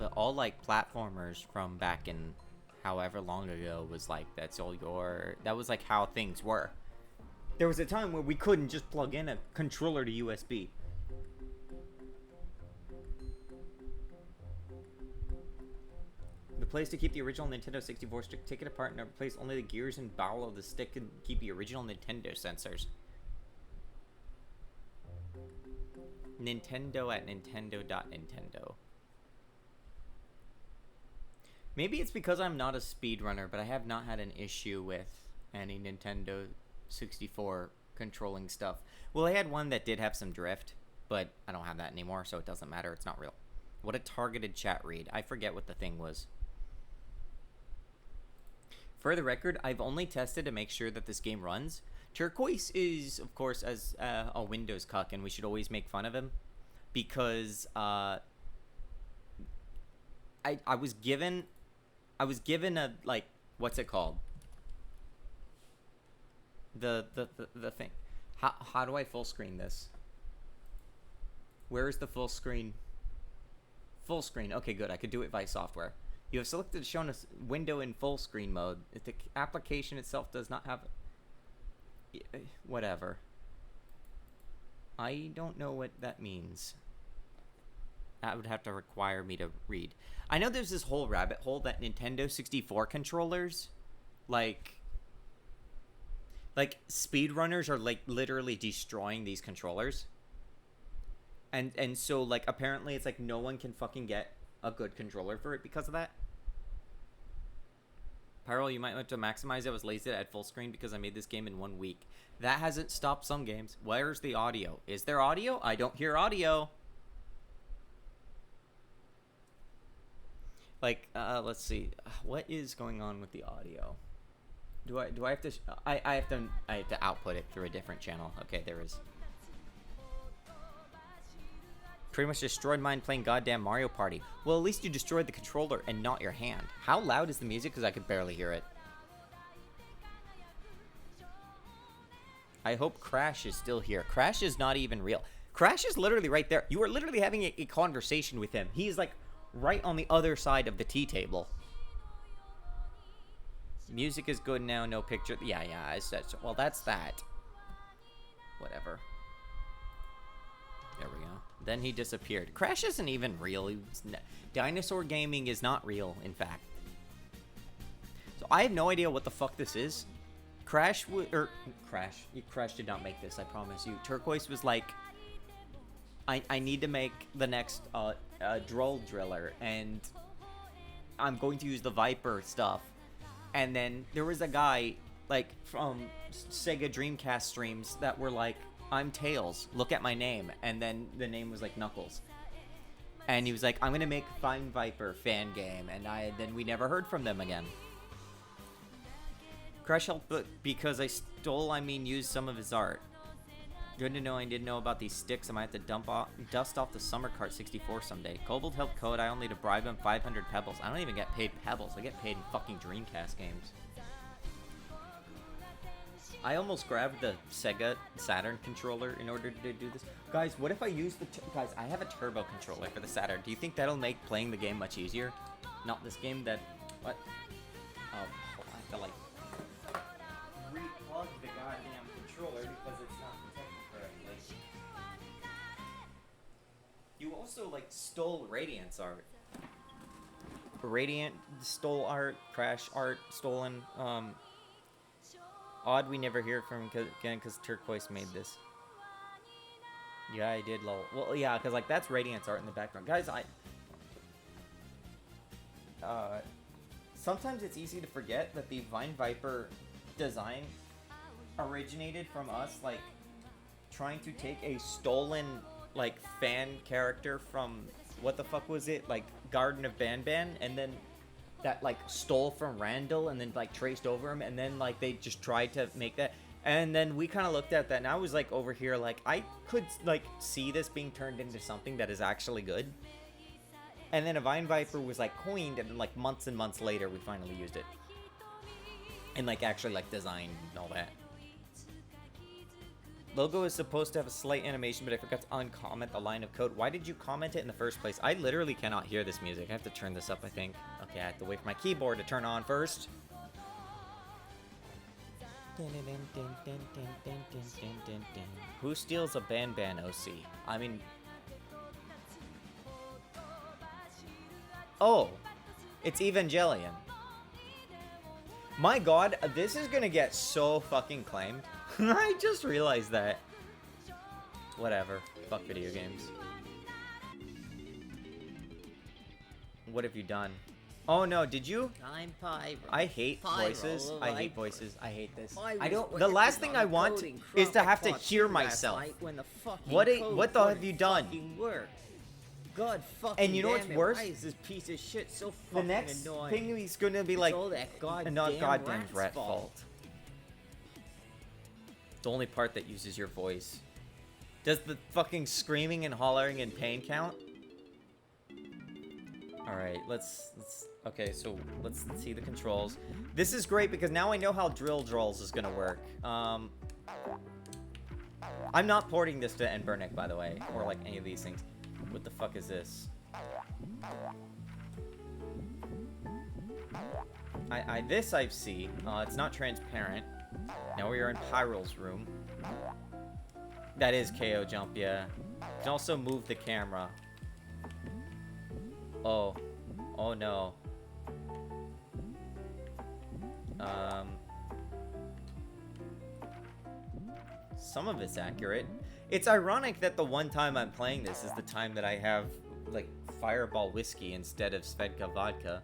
but all like platformers from back in however long ago was like that was like how things were. There was a time where we couldn't just plug in a controller to USB. The place to keep the original Nintendo 64 stick, take it apart and replace only the gears and bowel of the stick and keep the original Nintendo sensors. Nintendo at Nintendo.Nintendo. Maybe it's because I'm not a speedrunner, but I have not had an issue with any Nintendo 64 controlling stuff. Well, I had one that did have some drift, but I don't have that anymore, so it doesn't matter. It's not real. What a targeted chat read. I forget what the thing was. For the record, I've only tested to make sure that this game runs. Turquoise is, of course, as a Windows cuck, and we should always make fun of him because I was given a, like, what's it called? The thing. How do I full screen this? Where is the full screen? Full screen. Okay, good. I could do it by software. You have selected shown a window in full screen mode. If the application itself does not have... Whatever. I don't know what that means. That would have to require me to read. I know there's this whole rabbit hole that Nintendo 64 controllers, like speedrunners are like literally destroying these controllers. And so like apparently it's like no one can fucking get a good controller for it because of that. Pyro, you might want to maximize it. I was lazy at full screen because I made this game in 1 week. That hasn't stopped some games. Where's the audio? Is there audio? I don't hear audio. Like, let's see. What is going on with the audio? Do I have to? I have to output it through a different channel. Okay, there is. Pretty much destroyed mine playing goddamn Mario Party. Well, at least you destroyed the controller and not your hand. How loud is the music? Because I could barely hear it. I hope Crash is still here. Crash is not even real. Crash is literally right there. You are literally having a conversation with him. He's like right on the other side of the tea table. Music is good now. No picture. Yeah, I said so. Well, that's that. Whatever. There we go. Then he disappeared. Crash isn't even real. Dinosaur gaming is not real, in fact. So I have no idea what the fuck this is. Crash did not make this, I promise you. Turquoise was like, I need to make the next Droll Driller, and I'm going to use the Viper stuff. And then there was a guy, like, from Sega Dreamcast streams that were like, I'm Tails, look at my name. And then the name was like Knuckles. And he was like, I'm gonna make Fine Viper fan game. And then we never heard from them again. Crash helped because I used some of his art. Good to know I didn't know about these sticks. I might have to dust off the Summer Cart 64 someday. Kobold helped code. I only need to bribe him 500 pebbles. I don't even get paid pebbles. I get paid in fucking Dreamcast games. I almost grabbed the Sega Saturn controller in order to do this. Guys, what if I use the... Guys, I have a turbo controller for the Saturn. Do you think that'll make playing the game much easier? Not this game that... What? Oh, hold on. I have to, like, replug the goddamn controller because it's not protected correctly. You also, like, stole Radiant's art. Radiant stole art. Crash art stolen. Odd we never hear from him again because Turquoise made this. Yeah, I did, lol. Well, yeah, because, like, that's Radiant's art in the background. Guys, sometimes it's easy to forget that the Vine Viper design originated from us, like, trying to take a stolen, like, fan character from, what the fuck was it? Like, Garden of Banban, and then... that, like, stole from Randall and then, like, traced over him, and then, like, they just tried to make that, and then we kind of looked at that, and I was, like, over here, like, I could, like, see this being turned into something that is actually good, and then a Vine Viper was, like, coined, and then, like, months and months later, we finally used it, and, like, actually, like, designed and all that. Logo is supposed to have a slight animation, but I forgot to uncomment the line of code. Why did you comment it in the first place? I literally cannot hear this music. I have to turn this up, I think. Okay, I have to wait for my keyboard to turn on first. Who steals a Ban OC? I mean... Oh! It's Evangelion. My god, this is gonna get so fucking claimed. I just realized that. Whatever. Fuck video games. What have you done? Oh no, did you? I'm Pyro. I hate Pyro, voices. I hate voices. I hate this. I don't. The last thing I want is to have to hear myself. What have you done? Worked. God fucking and you know what's worse? Why is this piece of shit so fucking the next annoying? thing he's gonna be like, all that goddamn not goddamn rat's rat fault. fault. The only part that uses your voice. Does the fucking screaming and hollering in pain count? All right, let's okay, so let's see the controls. This is great because now I know how drill draws is gonna work. I'm not porting this to Nburnick, by the way, or like any of these things. What the fuck is this? This I've seen. It's not transparent. Now we are in Pyro's room. That is KO jump, yeah. You can also move the camera. Oh. Oh no. Some of it's accurate. It's ironic that the one time I'm playing this is the time that I have, like, Fireball whiskey instead of Svedka vodka.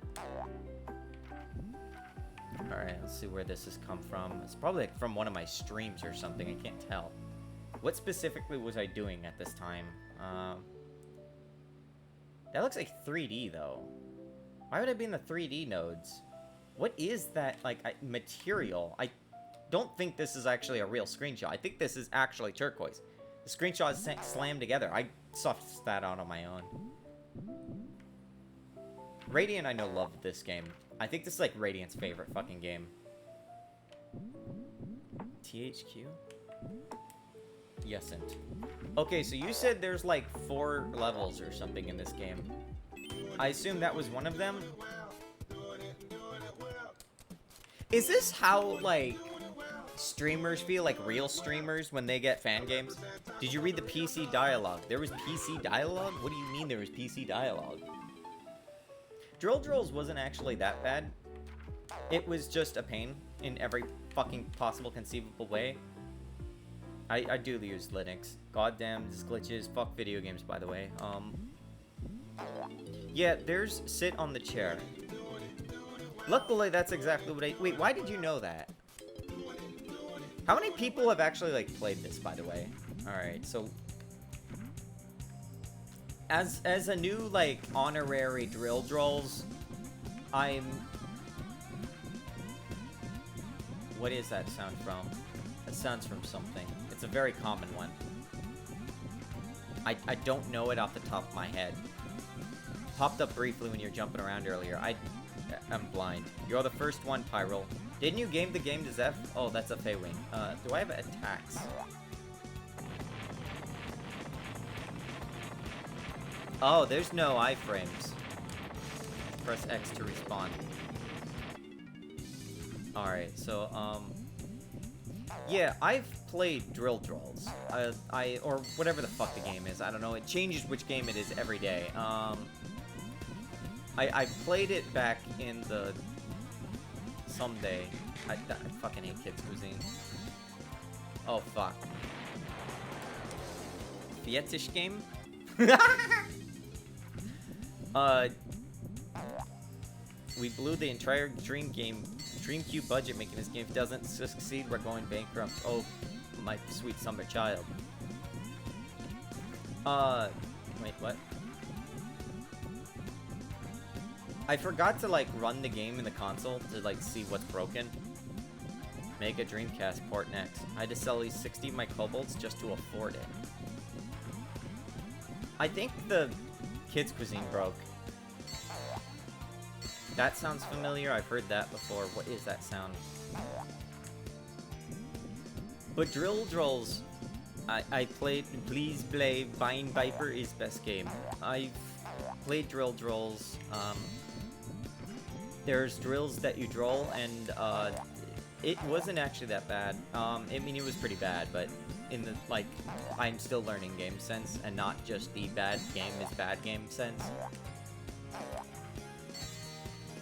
Alright, let's see where this has come from. It's probably like from one of my streams or something. I can't tell. What specifically was I doing at this time? That looks like 3D, though. Why would I be in the 3D nodes? What is that, like, material? I don't think this is actually a real screenshot. I think this is actually Turquoise. The screenshot is slammed together. I sussed that out on my own. Radiant, I know, loved this game. I think this is like Radiant's favorite fucking game. THQ? Yesn't. Okay, so you said there's like 4 levels or something in this game. I assume that was one of them? Is this how, like, streamers feel, like real streamers, when they get fan games? Did you read the PC dialogue? There was PC dialogue? What do you mean there was PC dialogue? Drill Drills wasn't actually that bad. It was just a pain in every fucking possible conceivable way. I do use Linux. Goddamn, this glitches. Fuck video games, by the way. Yeah, there's sit on the chair. Luckily, that's exactly what I... Wait, why did you know that? How many people have actually, like, played this, by the way? Alright, so... As a new, like, honorary Drill Drolls, I'm... What is that sound from? That sounds from something. It's a very common one. I don't know it off the top of my head. Popped up briefly when you were jumping around earlier. I'm blind. You're the first one, Pyro. Didn't you game the game to Zeph? Oh, that's a Feywing. Do I have attacks? Oh, there's no iframes. Press X to respawn. Alright, so, yeah, I've played Drill Drolls. Or whatever the fuck the game is. I don't know. It changes which game it is every day. I played it back in the... Someday. I fucking hate Kids Cuisine. Oh, fuck. Fietish game? We blew the entire Dreamcube budget making this game. If it doesn't succeed, we're going bankrupt. Oh, my sweet summer child. Wait, what? I forgot to, like, run the game in the console to, like, see what's broken. Make a Dreamcast port next. I had to sell at least 60 of my kobolds just to afford it. I think the Kids Cuisine broke. That sounds familiar. I've heard that before. What is that sound? But Drill Drolls I played Please Play Vine Viper is best game. I've played Drill Drills. There's drills that you drill, and it wasn't actually that bad. I mean, it was pretty bad, but in the, like, I'm still learning game sense, and not just the bad game is bad game sense.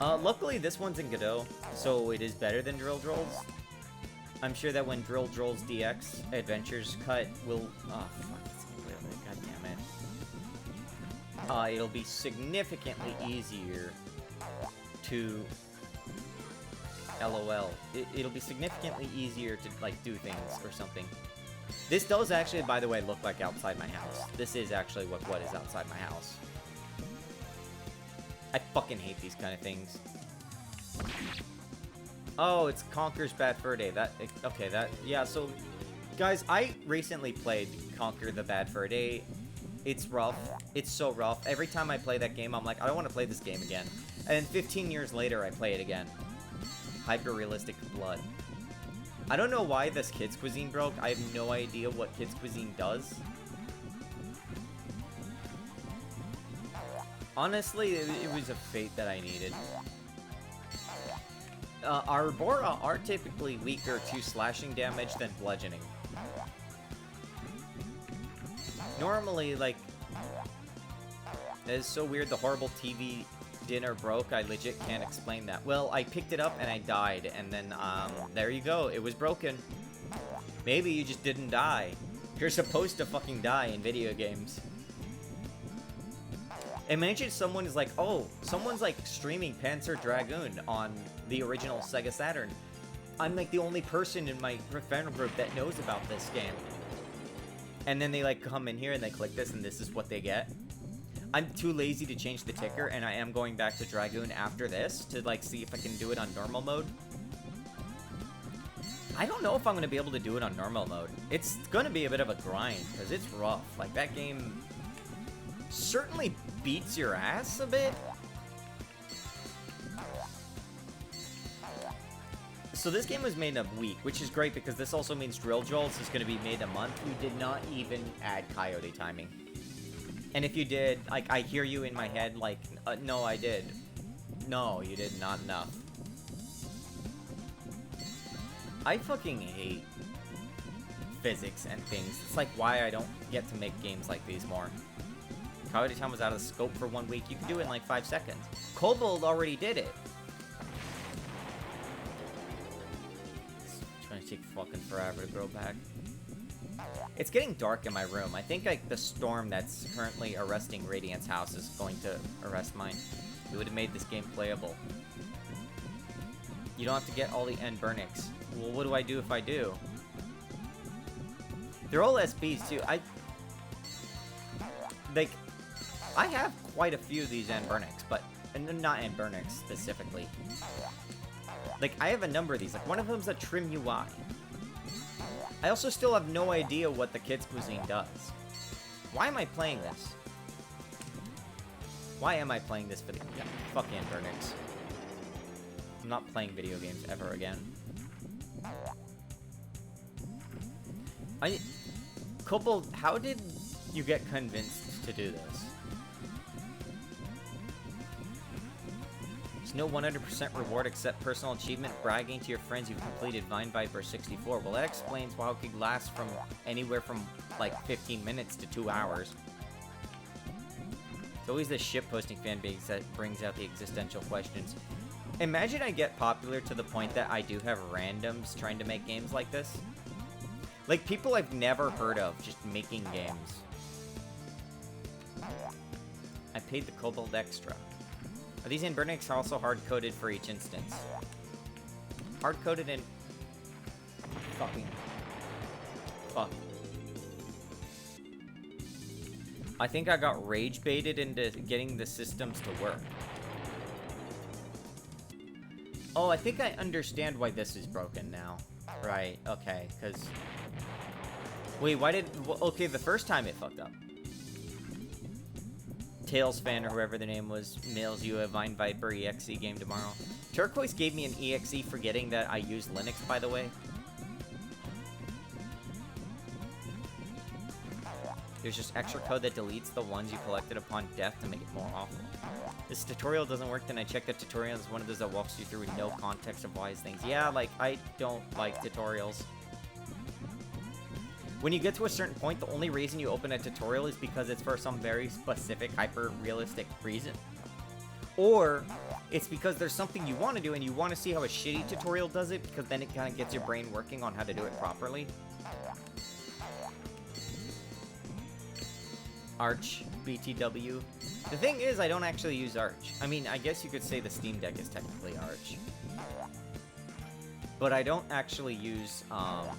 Luckily, this one's in Godot, so it is better than Drill Drills. I'm sure that when Drill Drills DX Adventures cut will... Oh, fuck, god damn it. It'll be significantly easier to... LOL. It'll be significantly easier to, like, do things or something. This does actually, by the way, look like outside my house. This is actually what is outside my house. I fucking hate these kind of things. Oh, it's Conker's Bad Fur Day. Okay, yeah, so, guys, I recently played Conker the Bad Fur Day. It's rough. It's so rough. Every time I play that game, I'm like, I don't want to play this game again. And then 15 years later, I play it again. Hyper-realistic blood. I don't know why this Kids Cuisine broke. I have no idea what Kids Cuisine does. Honestly, it was a fate that I needed. Arbora are typically weaker to slashing damage than bludgeoning. Normally, like... It's so weird, the horrible TV dinner broke. I legit can't explain that. Well, I picked it up and I died, and then, there you go. It was broken. Maybe you just didn't die. You're supposed to fucking die in video games. Imagine someone is like, oh, someone's like streaming Panzer Dragoon on the original Sega Saturn. I'm like the only person in my friend group that knows about this game. And then they like come in here and they click this and this is what they get. I'm too lazy to change the ticker, and I am going back to Dragoon after this to like see if I can do it on normal mode. I don't know if I'm going to be able to do it on normal mode. It's going to be a bit of a grind because it's rough. Like that game certainly beats your ass a bit. So this game was made in a week, which is great because this also means Drill Drills is going to be made a month. We did not even add coyote timing. And if you did, like, I hear you in my head, like, no, I did. No, you did not enough. I fucking hate physics and things. It's like why I don't get to make games like these more. Coyote time was out of scope for 1 week. You can do it in like 5 seconds. Kobold already did it. It's gonna take fucking forever to grow back. It's getting dark in my room. I think like the storm that's currently arresting Radiant's house is going to arrest mine. It would have made this game playable. You don't have to get all the end Burnix. Well, what do I do if I do? They're all SPs too. I have quite a few of these end Burnix, but not end Burnix specifically. Like I have a number of these. Like one of them's a Trim UI. I also still have no idea what the Kids Cuisine does. Why am I playing this? Why am I playing this video? Yeah, fuck Burnix. I'm not playing video games ever again. Kobold, how did you get convinced to do this? There's no 100% reward except personal achievement, bragging to your friends you've completed Vine Viper 64. Well, that explains why it could last from anywhere from like 15 minutes to 2 hours. It's always the shitposting fan base that brings out the existential questions. Imagine I get popular to the point that I do have randoms trying to make games like this. Like people I've never heard of just making games. I paid the Kobold extra. Are these in Burnix also hard-coded for each instance? Hard-coded in... Fucking... Fuck. I think I got rage-baited into getting the systems to work. Oh, I think I understand why this is broken now. Right, okay, because... Wait, why did... Okay, the first time it fucked up. Tails fan or whoever the name was mails you a Vine Viper EXE game tomorrow. Turquoise gave me an EXE forgetting that I use Linux, by the way. There's just extra code that deletes the ones you collected upon death to make it more awful. This tutorial doesn't work, then I checked the tutorial. It's one of those that walks you through with no context of why things. Yeah, like, I don't like tutorials. When you get to a certain point, the only reason you open a tutorial is because it's for some very specific, hyper-realistic reason. Or, it's because there's something you want to do and you want to see how a shitty tutorial does it, because then it kind of gets your brain working on how to do it properly. Arch, BTW. The thing is, I don't actually use Arch. I mean, I guess you could say the Steam Deck is technically Arch. But I don't actually use, I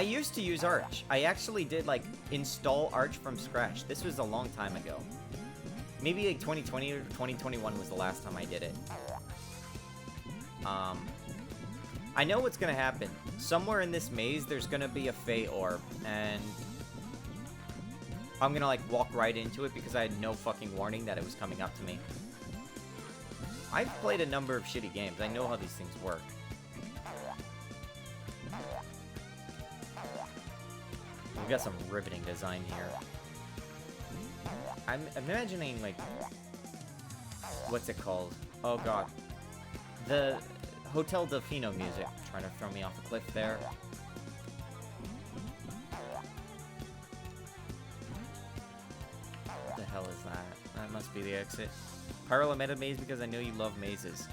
used to use Arch. I actually did, like, install Arch from scratch. This was a long time ago. Maybe, like, 2020 or 2021 was the last time I did it. I know what's gonna happen. Somewhere in this maze, there's gonna be a Fey Orb, and I'm gonna, like, walk right into it because I had no fucking warning that it was coming up to me. I've played a number of shitty games. I know how these things work. We've got some riveting design here. I'm imagining, like, what's it called? Oh god. The Hotel Delfino music. Trying to throw me off a cliff there. What the hell is that? That must be the exit. Pyro meta maze because I know you love mazes.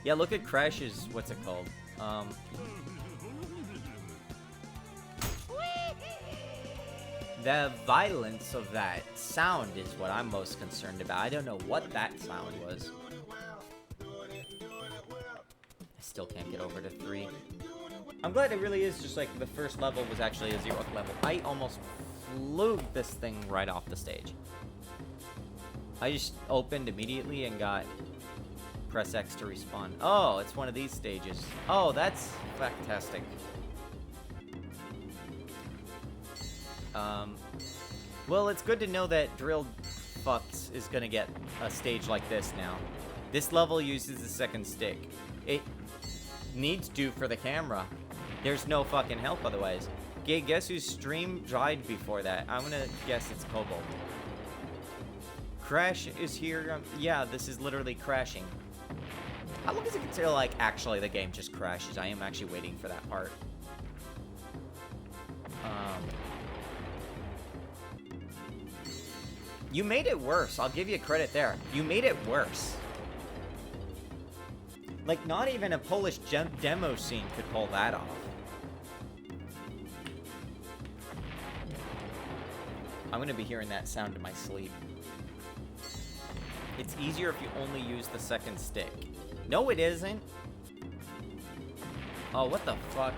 Yeah, look at Crash's, what's it called? The violence of that sound is what I'm most concerned about. I don't know what that sound was. I still can't get over to 3. I'm glad it really is just like the first level was actually a 0th level. I almost flew this thing right off the stage. I just opened immediately and got press X to respawn. Oh, it's one of these stages. Oh, that's fantastic. Well, it's good to know that Drilled Fucks is gonna get a stage like this now. This level uses the second stick. It needs to for the camera. There's no fucking help otherwise. Okay, guess whose stream died before that? I'm gonna guess it's Cobalt. Crash is here. Yeah, this is literally crashing. How long is it until, like, actually the game just crashes? I am actually waiting for that part. You made it worse. I'll give you credit there. You made it worse. Like, not even a Polish demo scene could pull that off. I'm gonna be hearing that sound in my sleep. It's easier if you only use the second stick. No, it isn't. Oh, what the fuck?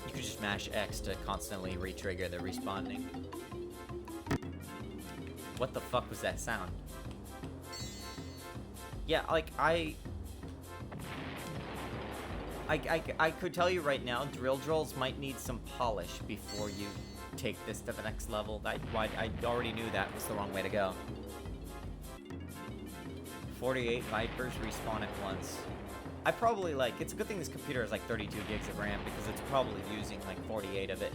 You could just mash X to constantly re-trigger the respawning. What the fuck was that sound? Yeah, like, I could tell you right now, drill drills might need some polish before you take this to the next level. I already knew that was the wrong way to go. 48 Vipers respawn at once. I probably, like, it's a good thing this computer has like 32 gigs of RAM because it's probably using like 48 of it.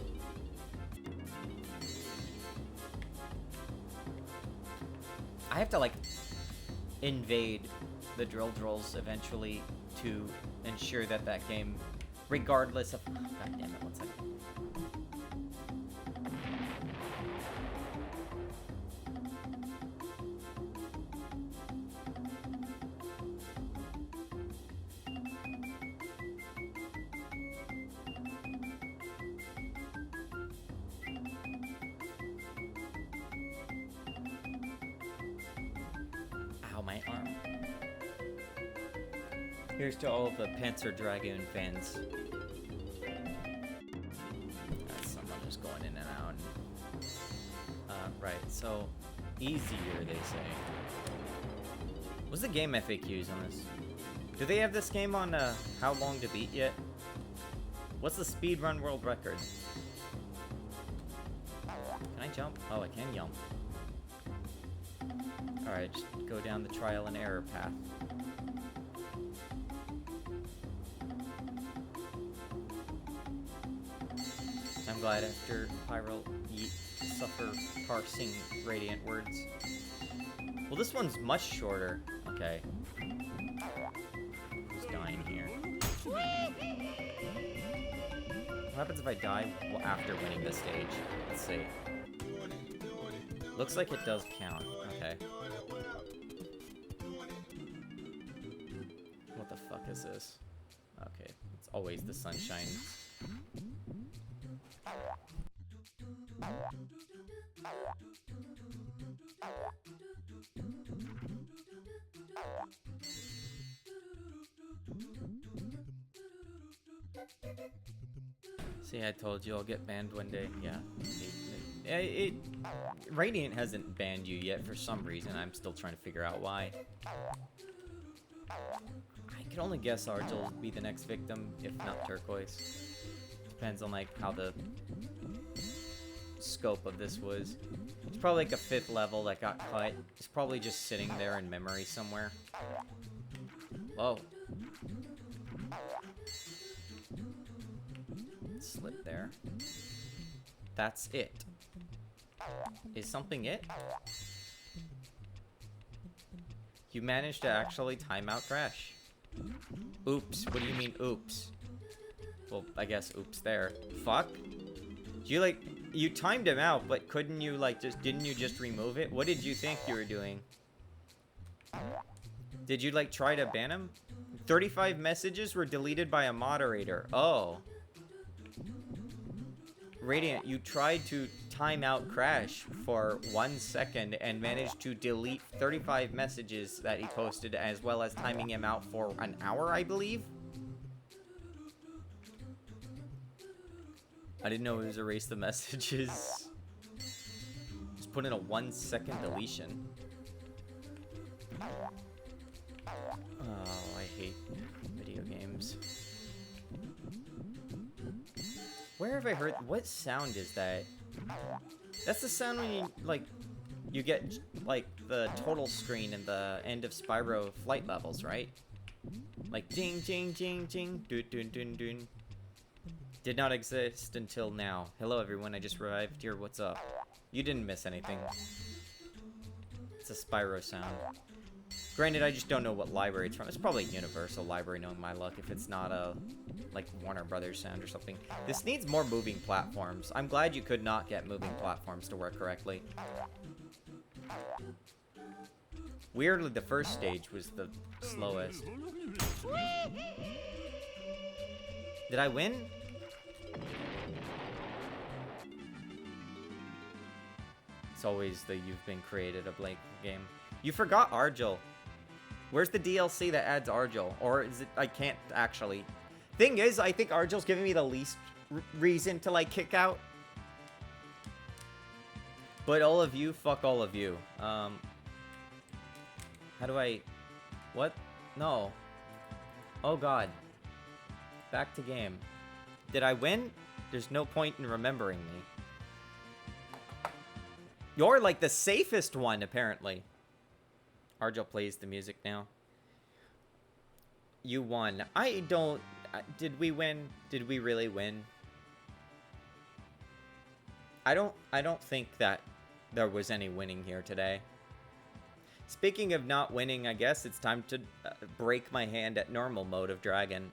I have to, like, invade the drill drills eventually to ensure that that game, regardless of... God damn it, 1 second. Ow, my arm. Here's to all of the Panzer Dragoon fans. That's someone just going in and out. Right, so easier, they say. What's the game FAQs on this? Do they have this game on how long to beat yet? What's the speedrun world record? Can I jump? Oh, I can jump. Alright, just go down the trial and error path. glide after Pyro yeet suffer parsing radiant words. Well, this one's much shorter. Okay. Who's dying here? What happens if I die after winning this stage? Let's see. Looks like it does count. Okay. What the fuck is this? Okay, it's always the sunshine. See, I told you I'll get banned one day. Yeah. Radiant hasn't banned you yet for some reason. I'm still trying to figure out why. I could only guess Argel will be the next victim, if not Turquoise. Depends on like how the scope of this was. It's probably like a 5th level that got cut. It's probably just sitting there in memory somewhere. Whoa. Slip there. That's it. Is something it? You managed to actually time out Crash. Oops. What do you mean, oops? Well, I guess oops there. Fuck. You, like, you timed him out, but couldn't you, like, didn't you just remove it? What did you think you were doing? Did you, like, try to ban him? 35 messages were deleted by a moderator. Oh. Radiant, you tried to time out Crash for 1 second and managed to delete 35 messages that he posted, as well as timing him out for an hour, I believe? I didn't know it was erase the messages. Just put in a 1 second deletion. Oh, I hate video games. Where have I heard? What sound is that? That's the sound when you, like, you get, like, the total screen in the end of Spyro flight levels, right? Like, ding, ding, ding, ding, dun, dun, dun, dun. Did not exist until now. Hello, everyone. I just arrived here. What's up? You didn't miss anything. It's a Spyro sound. Granted, I just don't know what library it's from. It's probably a Universal library, knowing my luck, if it's not a, like, Warner Brothers sound or something. This needs more moving platforms. I'm glad you could not get moving platforms to work correctly. Weirdly, the first stage was the slowest. Did I win? It's always the you've been created a blank game. You forgot Argel. Where's the DLC that adds Argel? Or is it, I can't actually. Thing is, I think Argel's giving me the least reason to, like, kick out. But all of you, fuck all of you. How do I, what? No. Oh god. Back to game. Did I win? There's no point in remembering me. You're, like, the safest one, apparently. Argel plays the music now. You won. I don't... Did we win? Did we really win? I don't think that there was any winning here today. Speaking of not winning, I guess it's time to break my hand at normal mode of Dragon.